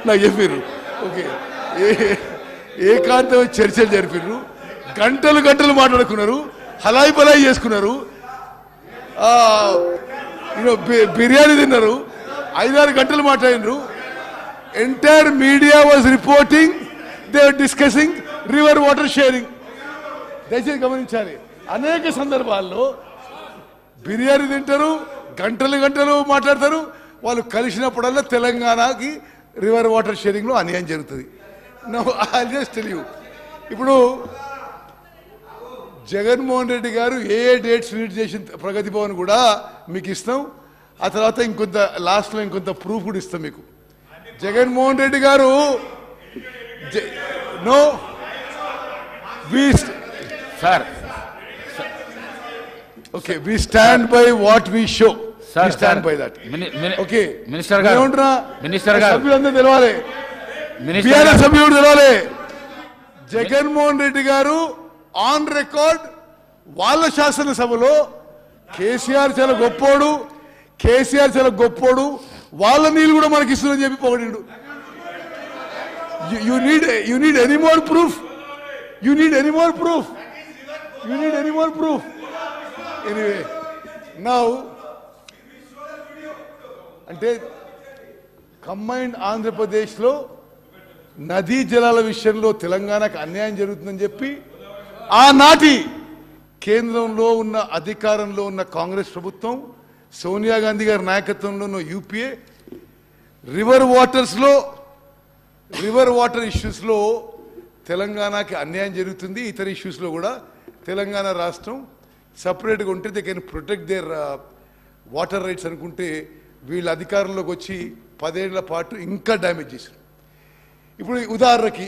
నాకు చెప్పారు. ఓకే, ఏకాంత చర్చలు జరిపారు, గంటలు గంటలు మాట్లాడుకున్నారు, హలాయి బలాయి చేసుకున్నారు, బిర్యానీ తిన్నారు, 5-6 గంటలు మాట్లాడినారు. Entire media was reporting, they are discussing river water sharing. దయచేసి గమనించాలి, అనేక సందర్భాల్లో బిర్యానీ తింటారు, గంటలు గంటలు మాట్లాడతారు. వాళ్ళు కలిసినప్పుడల్లా తెలంగాణకి రివర్ వాటర్ షేరింగ్లో అన్యాయం జరుగుతుంది. No I just tell you, ఇప్పుడు జగన్మోహన్ రెడ్డి గారు ఏ డేట్స్ రీడ్ చేసిన ప్రగతి భవన్ కూడా మీకు ఇస్తాం. ఆ తర్వాత ఇంకొంత లాస్ట్లో ఇంకొంత ప్రూఫ్ కూడా ఇస్తాం మీకు. జగన్మోహన్ రెడ్డి గారు no sir, okay, we stand by what we show, we stand by that. Okay, minister గారు, సభ్యులందరూ తెలవాలి, బీఆర్ఎస్ సభ్యుడు తెలవాలి. జగన్మోహన్ రెడ్డి గారు ఆన్ రికార్డ్ వాళ్ళ శాసనసభలో కేసీఆర్ చాలా గొప్పోడు, కేసీఆర్ చాలా గొప్పోడు, వాళ్ళ నీళ్ళు కూడా మనకి ఇస్తుందని చెప్పి పొగిడిండు. You need any more proof, you need any more proof, you need any more proof. Anyway, now అంటే కంబైన్డ్ ఆంధ్రప్రదేశ్లో నదీ జలాల విషయంలో తెలంగాణకు అన్యాయం జరుగుతుందని చెప్పి ఆనాటి కేంద్రంలో ఉన్న అధికారంలో ఉన్న కాంగ్రెస్ ప్రభుత్వం, సోనియా గాంధీ గారి నాయకత్వంలో ఉన్న యూపీఏ రివర్ వాటర్ ఇష్యూస్లో తెలంగాణకి అన్యాయం జరుగుతుంది. ఇతర ఇష్యూస్లో కూడా తెలంగాణ రాష్ట్రం సపరేట్గా ఉంటే they can protect there water rides అనుకుంటే వీళ్ళ అధికారంలోకి వచ్చి 10 ఏళ్ల పాటు ఇంకా డ్యామేజ్ చేశారు. ఇప్పుడు ఉదాహరణకి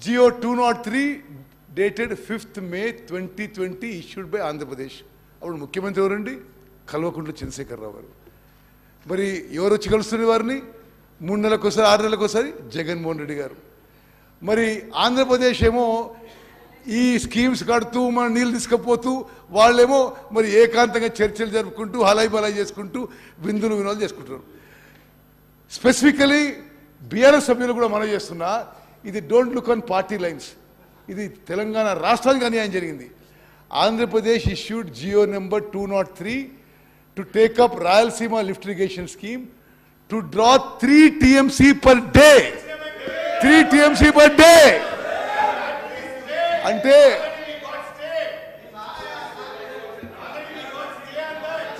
GO 203 dated 5th May 2020 issued by Andhra Pradesh. అప్పుడు ముఖ్యమంత్రి ఎవరండి? కల్వకుంట్ల చంద్రశేఖరరావు గారు. మరి ఎవరు వచ్చి కలుస్తున్న వారిని? 3 నెలలకోసారి 6 నెలలకోసారి జగన్మోహన్ రెడ్డి గారు. మరి ఆంధ్రప్రదేశ్ ఏమో ఈ స్కీమ్స్ కడుతూ మన నీళ్ళు తీసుకుపోతూ, వాళ్ళేమో మరి ఏకాంతంగా చర్చలు జరుపుకుంటూ హలాయి బలాయి చేసుకుంటూ విందులు వినోదాలు చేసుకుంటున్నారు. స్పెసిఫికలీ బీఆర్ఎస్ సభ్యులు కూడా మనం చేస్తున్నా, ఇది don't look on party lines, ఇది తెలంగాణ రాష్ట్రానికి అన్యాయం జరిగింది. Andhra Pradesh issued GO number 203 to take up Rayalaseema lift irrigation scheme to draw 3 TMC per day. 3 TMC per day అంటే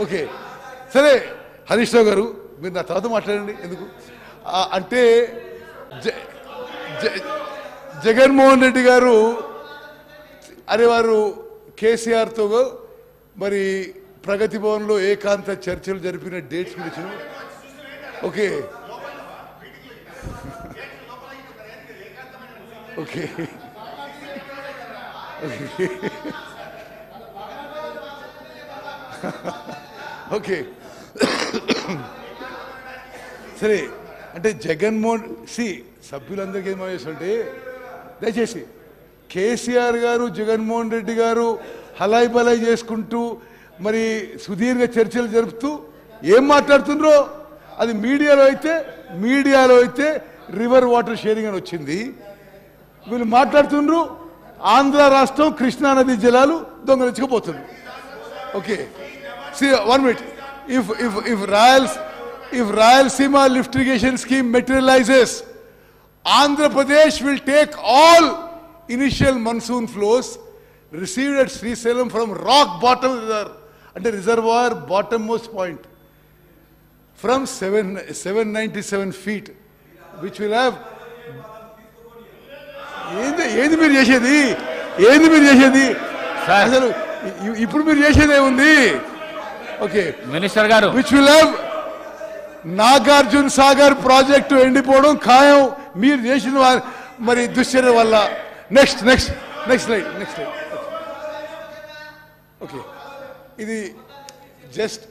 ఓకే, సరే హరీష్ రావు గారు మీరు నా తర్వాత మాట్లాడండి. ఎందుకు అంటే జగన్మోహన్ రెడ్డి గారు అరే వారు కేసీఆర్తో మరి ప్రగతి భవన్లో ఏకాంత చర్చలు జరిపిన డేట్స్ గురించి ఓకే ఓకే ఓకే సరే, అంటే జగన్మోహన్ సభ్యులందరికీ ఏం చేస్తుంటే దయచేసి కేసీఆర్ గారు జగన్మోహన్ రెడ్డి గారు హలాయి బలాయి చేసుకుంటూ మరి సుదీర్ఘ చర్చలు జరుపుతూ ఏం మాట్లాడుతుండ్రో అది మీడియాలో అయితే రివర్ వాటర్ షేరింగ్ అని వచ్చింది. వీళ్ళు మాట్లాడుతుండ్రు ఆంధ్ర రాష్ట్రం కృష్ణానది జలాలు దొంగలించుకుపోతుంది. Okay, one minute. If Rayalaseema lift irrigation scheme materializes, Andhra Pradesh will take all initial monsoon flows received at Srisailam from rock bottom and the reservoir bottommost point from 797 feet, which will have. ఏది మీరు చేసేది అసలు ఇప్పుడు మీరు చేసేది ఏముంది? Okay minister గారు, which will have Nagarjuna Sagar project ఎండిపోవడం ఖాయం మీరు చేసిన మరి దుశ్చర్య వల్ల. Next slide. ఓకే, ఇది just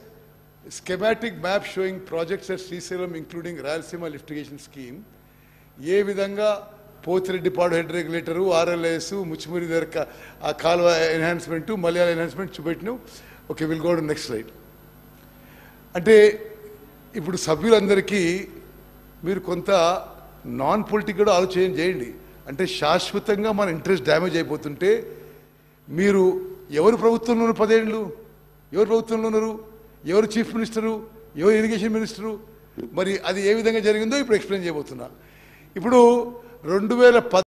schematic map showing projects at Srisailam including Rayalaseema lift irrigation scheme. ఏ విధంగా Pothireddypadu head regulator, RLS, Muchumarri దగ్గర ఆ కాలువ ఎన్హాన్స్మెంటు, మలయాళ ఎన్హాన్స్మెంట్ చూపెట్టినావు. Okay, will go to next slide. అంటే ఇప్పుడు సభ్యులందరికీ మీరు కొంత నాన్ పొలిటిక్ కూడా ఆలోచన చేయండి. అంటే శాశ్వతంగా మన ఇంట్రెస్ట్ డ్యామేజ్ అయిపోతుంటే మీరు ఎవరు ప్రభుత్వంలో ఉన్నారు 10 ఏళ్ళు, ఎవరు ప్రభుత్వంలో ఉన్నారు, ఎవరు చీఫ్ మినిస్టరు, ఎవరు ఇరిగేషన్ మినిస్టరు, మరి అది ఏ విధంగా జరిగిందో ఇప్పుడు ఎక్స్ప్లెయిన్ చేయబోతున్నా. ఇప్పుడు 2010